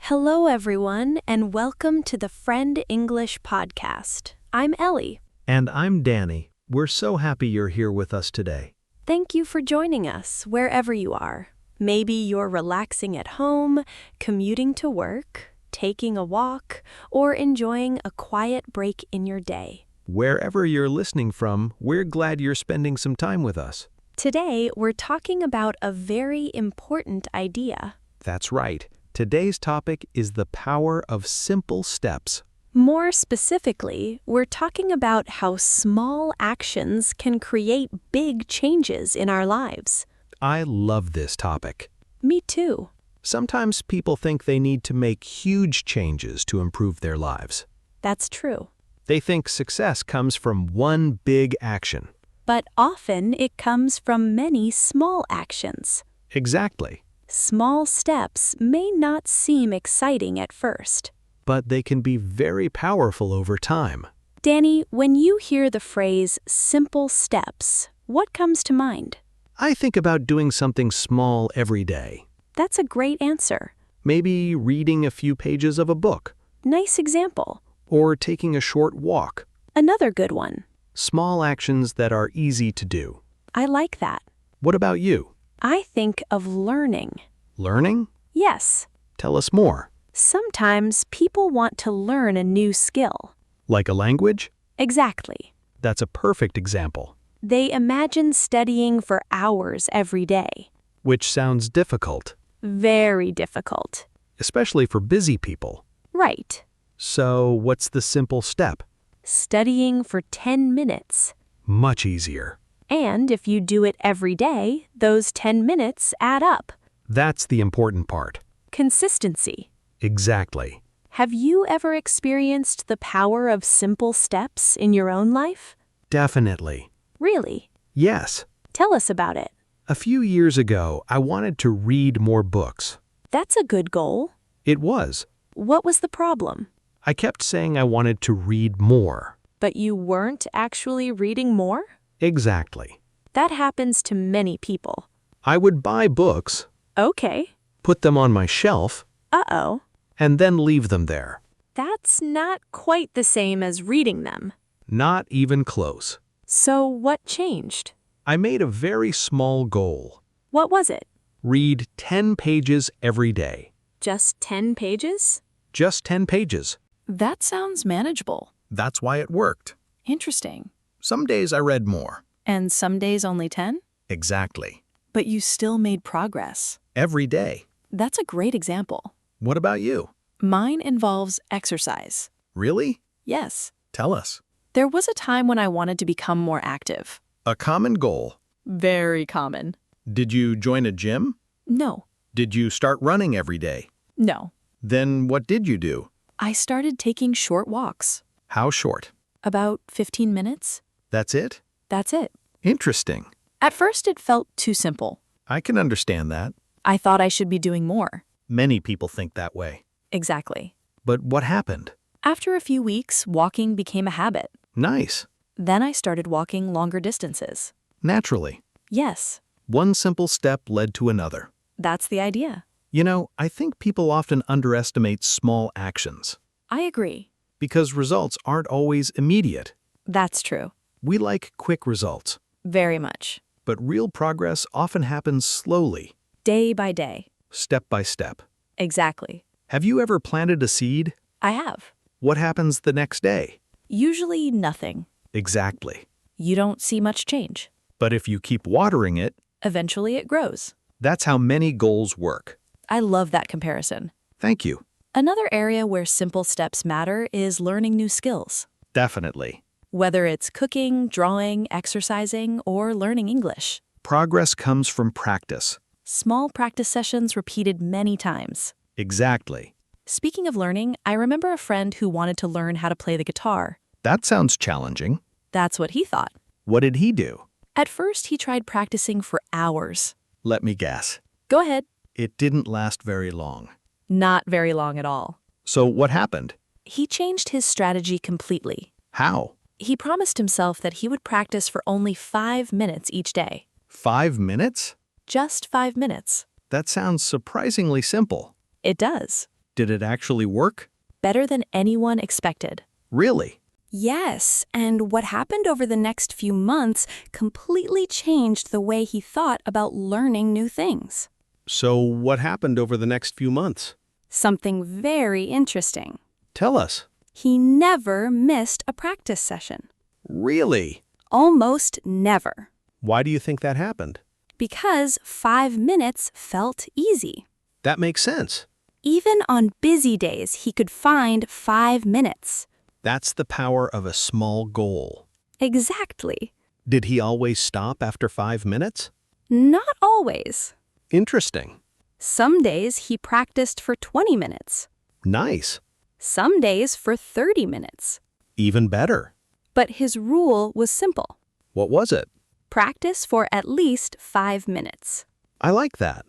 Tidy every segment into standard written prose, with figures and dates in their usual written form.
Hello, everyone, and welcome to the Friend English podcast. I'm Ellie. And I'm Danny. We're so happy you're here with us today. Thank you for joining us wherever you are. Maybe you're relaxing at home, commuting to work, taking a walk, or enjoying a quiet break in your day. Wherever you're listening from, we're glad you're spending some time with us. Today, we're talking about a very important idea. That's right. Today's topic is the power of simple steps. More specifically, we're talking about how small actions can create big changes in our lives. I love this topic. Me too. Sometimes people think they need to make huge changes to improve their lives. That's true. They think success comes from one big action. But often it comes from many small actions. Exactly. Small steps may not seem exciting at first. But they can be very powerful over time. Danny, when you hear the phrase simple steps, what comes to mind? I think about doing something small every day. That's a great answer. Maybe reading a few pages of a book. Nice example. Or taking a short walk. Another good one. Small actions that are easy to do. I like that. What about you? I think of learning. Learning? Yes. Tell us more. Sometimes people want to learn a new skill. Like a language? Exactly. That's a perfect example. They imagine studying for hours every day. Which sounds difficult. Very difficult. Especially for busy people. Right. So, what's the simple step? Studying for 10 minutes. Much easier. And if you do it every day, those 10 minutes add up. That's the important part. Consistency. Exactly. Have you ever experienced the power of simple steps in your own life? Definitely. Really? Yes. Tell us about it. A few years ago, I wanted to read more books. That's a good goal. It was. What was the problem? I kept saying I wanted to read more. But you weren't actually reading more? Exactly. That happens to many people. I would buy books, Okay. put them on my shelf, Uh-oh. and then leave them there. That's not quite the same as reading them. Not even close. So what changed? I made a very small goal. What was it? Read 10 pages every day. Just 10 pages? Just 10 pages. That sounds manageable. That's why it worked. Interesting. Some days I read more. And some days only 10? Exactly. But you still made progress. Every day. That's a great example. What about you? Mine involves exercise. Really? Yes. Tell us. There was a time when I wanted to become more active. A common goal. Very common. Did you join a gym? No. Did you start running every day? No. Then what did you do? I started taking short walks. How short? About 15 minutes. That's it? That's it. Interesting. At first it felt too simple. I can understand that. I thought I should be doing more. Many people think that way. Exactly. But what happened? After a few weeks, walking became a habit. Nice. Then I started walking longer distances. Naturally. Yes, One simple step led to another. that's the idea. You know, I think people often underestimate small actions I agree. because results aren't always immediate. That's true. We like quick results, Very much. but real progress often happens slowly, Day by day. step by step. Exactly. Have you ever planted a seed? I have. What happens the next day? Usually nothing. Exactly. You don't see much change. But if you keep watering it, Eventually it grows. that's how many goals work. I love that comparison. Thank you. Another area where simple steps matter is learning new skills. Definitely. Whether it's cooking, drawing, exercising, or learning English. Progress comes from practice. Small practice sessions repeated many times. Exactly. Speaking of learning, I remember a friend who wanted to learn how to play the guitar. That sounds challenging. That's what he thought. What did he do? At first, he tried practicing for hours. Let me guess. Go ahead. It didn't last very long. Not very long at all. So what happened? He changed his strategy completely. How? He promised himself that he would practice for only 5 minutes each day. 5 minutes? Just 5 minutes. That sounds surprisingly simple. It does. Did it actually work? Better than anyone expected. Really? Yes, and what happened over the next few months completely changed the way he thought about learning new things. So what happened over the next few months? Something very interesting. Tell us. He never missed a practice session. Really? Almost never. Why do you think that happened? Because 5 minutes felt easy. That makes sense. Even on busy days, he could find 5 minutes. That's the power of a small goal. Exactly. Did he always stop after 5 minutes? Not always. Interesting. Some days he practiced for 20 minutes. Nice. Some days for 30 minutes. Even better. But his rule was simple. What was it? Practice for at least 5 minutes. I like that.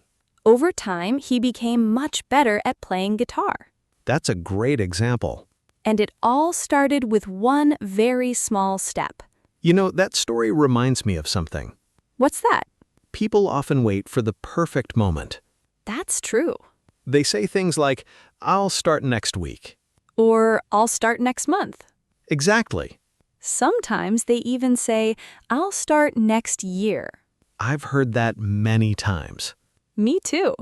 Over time, he became much better at playing guitar. That's a great example. And it all started with one very small step. You know, that story reminds me of something. What's that? People often wait for the perfect moment. That's true. They say things like, "I'll start next week." Or I'll start next month. Exactly. Sometimes they even say, I'll start next year. I've heard that many times. Me too.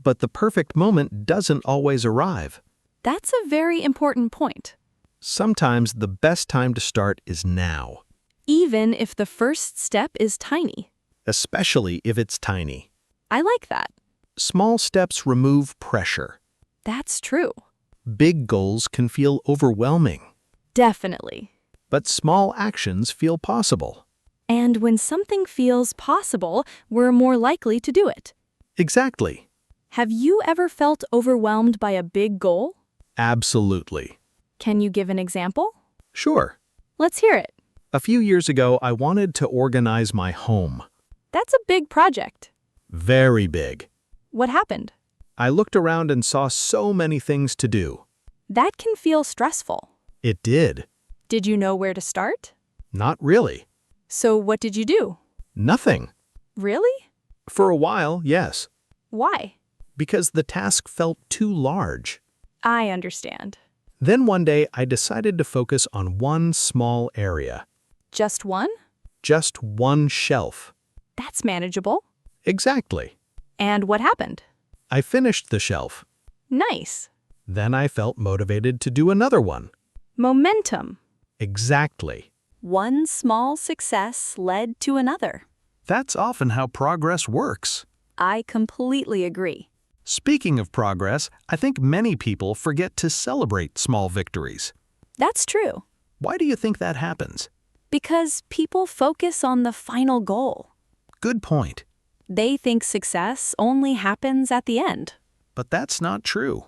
But the perfect moment doesn't always arrive. That's a very important point. Sometimes the best time to start is now, Even if the first step is tiny. especially if it's tiny. I like that. Small steps remove pressure. That's true. Big goals can feel overwhelming, Definitely. but small actions feel possible. And when something feels possible, we're more likely to do it. Exactly. Have you ever felt overwhelmed by a big goal? Absolutely. Can you give an example? Sure. Let's hear it. A few years ago, I wanted to organize my home. That's a big project. Very big. What happened? I looked around and saw so many things to do. That can feel stressful. It did. Did you know where to start? Not really. So what did you do? Nothing. Really? For a while, yes. Why? Because the task felt too large. I understand. Then one day, I decided to focus on one small area. Just one? Just one shelf. That's manageable. Exactly. And what happened? I finished the shelf. Nice. Then I felt motivated to do another one. Momentum. Exactly. One small success led to another. That's often how progress works. I completely agree. Speaking of progress, I think many people forget to celebrate small victories. That's true. Why do you think that happens? Because people focus on the final goal. Good point. They think success only happens at the end. But that's not true.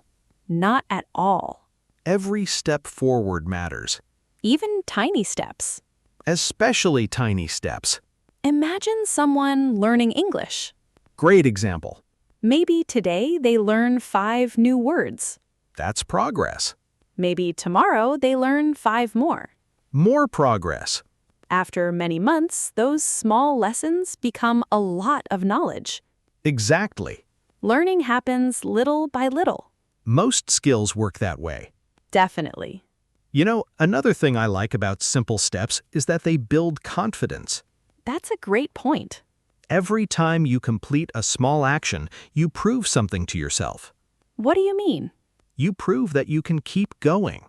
Not at all. Every step forward matters, Even tiny steps. especially tiny steps. Imagine someone learning English. Great example. Maybe today they learn 5 new words. That's progress. Maybe tomorrow they learn 5 more. More progress. After many months, those small lessons become a lot of knowledge. Exactly. Learning happens little by little. Most skills work that way. Definitely. You know, another thing I like about simple steps is that they build confidence. That's a great point. Every time you complete a small action, you prove something to yourself. What do you mean? You prove that you can keep going.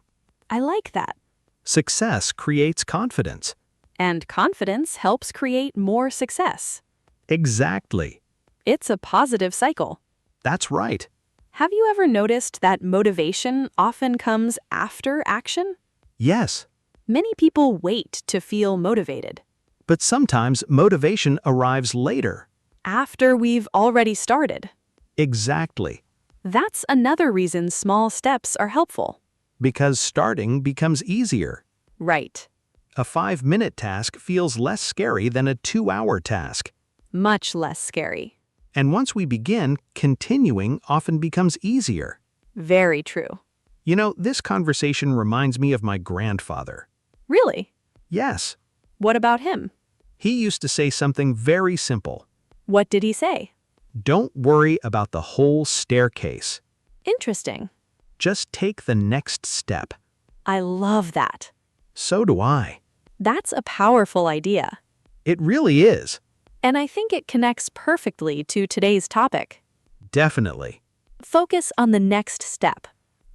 I like that. Success creates confidence. And confidence helps create more success. Exactly. It's a positive cycle. That's right. Have you ever noticed that motivation often comes after action? Yes, Many people wait to feel motivated. but sometimes motivation arrives later. After we've already started. Exactly. That's another reason small steps are helpful. Because starting becomes easier. Right. A 5-minute task feels less scary than a 2-hour task. Much less scary. And once we begin, continuing often becomes easier. Very true. You know, this conversation reminds me of my grandfather. Really? Yes, What about him? he used to say something very simple. What did he say? Don't worry about the whole staircase. Interesting. Just take the next step. I love that. So do I. That's a powerful idea. It really is. And I think it connects perfectly to today's topic. Definitely. Focus on the next step.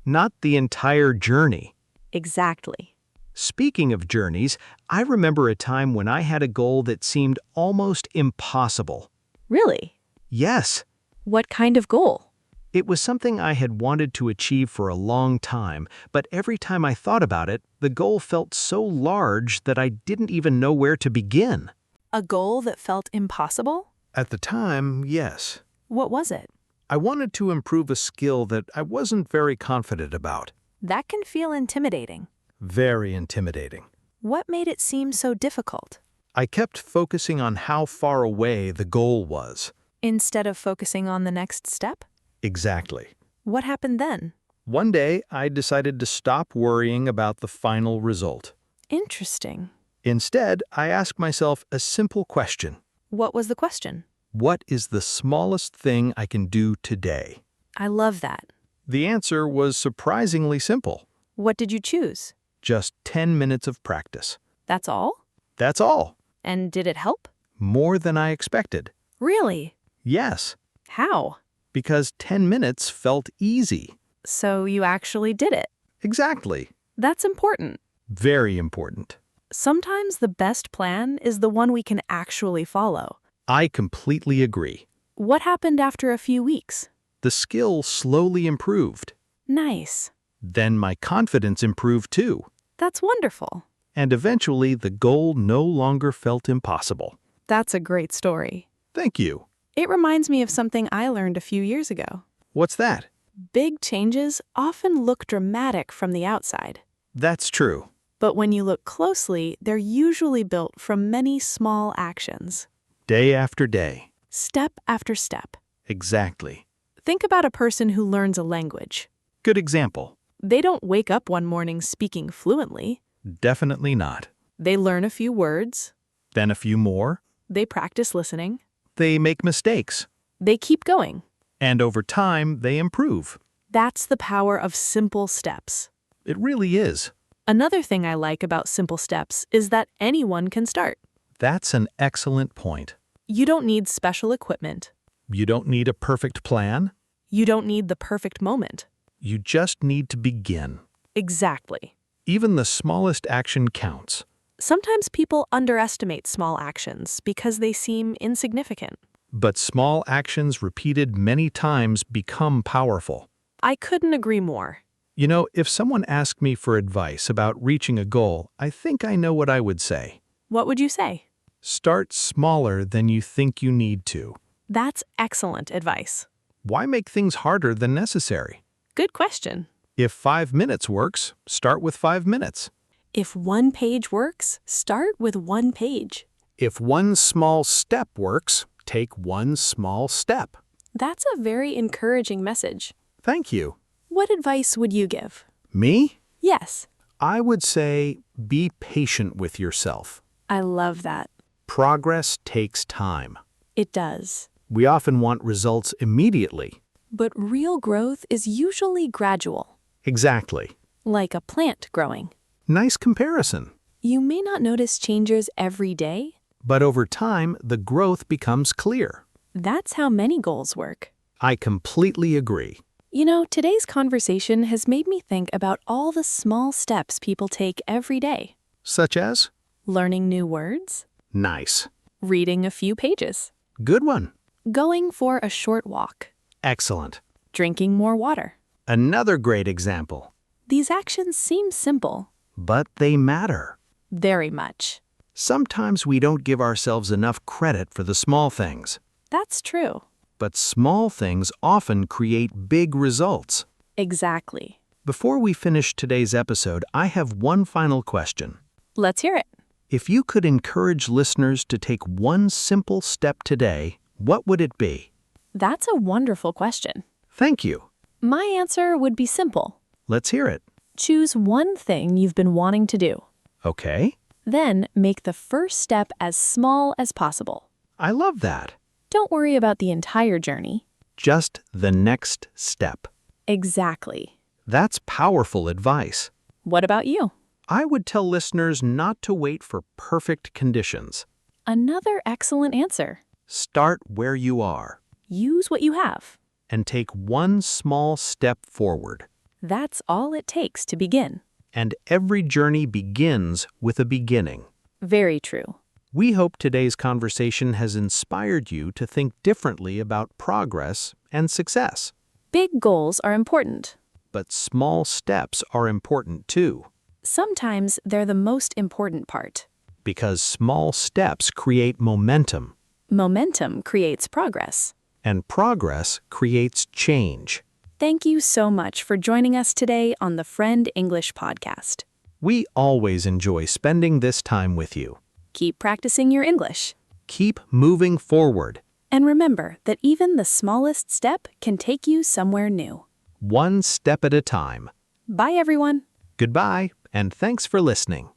Not the entire journey. Exactly. Speaking of journeys, I remember a time when I had a goal that seemed almost impossible. Really? Yes, What kind of goal? it was something I had wanted to achieve for a long time, but every time I thought about it, the goal felt so large that I didn't even know where to begin. A goal that felt impossible? At the time, yes. What was it? I wanted to improve a skill that I wasn't very confident about. That can feel intimidating. Very intimidating. What made it seem so difficult? I kept focusing on how far away the goal was. Instead of focusing on the next step? Exactly. What happened then? One day, I decided to stop worrying about the final result. Interesting. Instead, I asked myself a simple question. What was the question? What is the smallest thing I can do today? I love that. The answer was surprisingly simple. What did you choose? Just 10 minutes of practice. That's all? That's all. And did it help? More than I expected. Really? Yes, How? because 10 minutes felt easy. So you actually did it. Exactly. That's important. Very important. Sometimes the best plan is the one we can actually follow. I completely agree. What happened after a few weeks? The skill slowly improved. Nice. Then my confidence improved too. That's wonderful. And eventually the goal no longer felt impossible. That's a great story. Thank you. It reminds me of something I learned a few years ago. What's that? Big changes often look dramatic from the outside. That's true. But when you look closely, they're usually built from many small actions. Day after day. Step after step. Exactly. Think about a person who learns a language. Good example. They don't wake up one morning speaking fluently. Definitely not. They learn a few words. Then a few more. They practice listening. They make mistakes. They keep going. And over time, they improve. That's the power of simple steps. It really is. Another thing I like about simple steps is that anyone can start. That's an excellent point. You don't need special equipment. You don't need a perfect plan. You don't need the perfect moment. You just need to begin. Exactly. Even the smallest action counts. Sometimes people underestimate small actions because they seem insignificant. But small actions repeated many times become powerful. I couldn't agree more. You know, if someone asked me for advice about reaching a goal, I think I know what I would say. What would you say? Start smaller than you think you need to. That's excellent advice. Why make things harder than necessary? Good question. If 5 minutes works, start with 5 minutes. If one page works, start with one page. If one small step works, take one small step. That's a very encouraging message. Thank you. What advice would you give? Me? Yes, I would say be patient with yourself. I love that. Progress takes time. It does. We often want results immediately. But real growth is usually gradual, Exactly. like a plant growing. Nice comparison. You may not notice changes every day. But over time, the growth becomes clear. That's how many goals work. I completely agree. You know, today's conversation has made me think about all the small steps people take every day. Such as? Learning new words, Nice. reading a few pages, Good one. going for a short walk, Excellent. drinking more water. Another great example. These actions seem simple, But they matter. very much. Sometimes we don't give ourselves enough credit for the small things. That's true. But small things often create big results. Exactly. Before we finish today's episode, I have one final question. Let's hear it. If you could encourage listeners to take one simple step today, what would it be? That's a wonderful question. Thank you. My answer would be simple. Let's hear it. Choose one thing you've been wanting to do. Okay. Then make the first step as small as possible. I love that. Don't worry about the entire journey. Just the next step. Exactly. That's powerful advice. What about you? I would tell listeners not to wait for perfect conditions. Another excellent answer. Start where you are Use what you have. and take one small step forward. That's all it takes to begin. And every journey begins with a beginning. Very true. We hope today's conversation has inspired you to think differently about progress and success. Big goals are important. But small steps are important too, Sometimes they're the most important part. because small steps create momentum, Momentum creates progress. and progress creates change. Thank you so much for joining us today on the Friend English podcast. We always enjoy spending this time with you. Keep practicing your English. Keep moving forward, And remember that even the smallest step can take you somewhere new. one step at a time. Bye, everyone. Goodbye, and thanks for listening.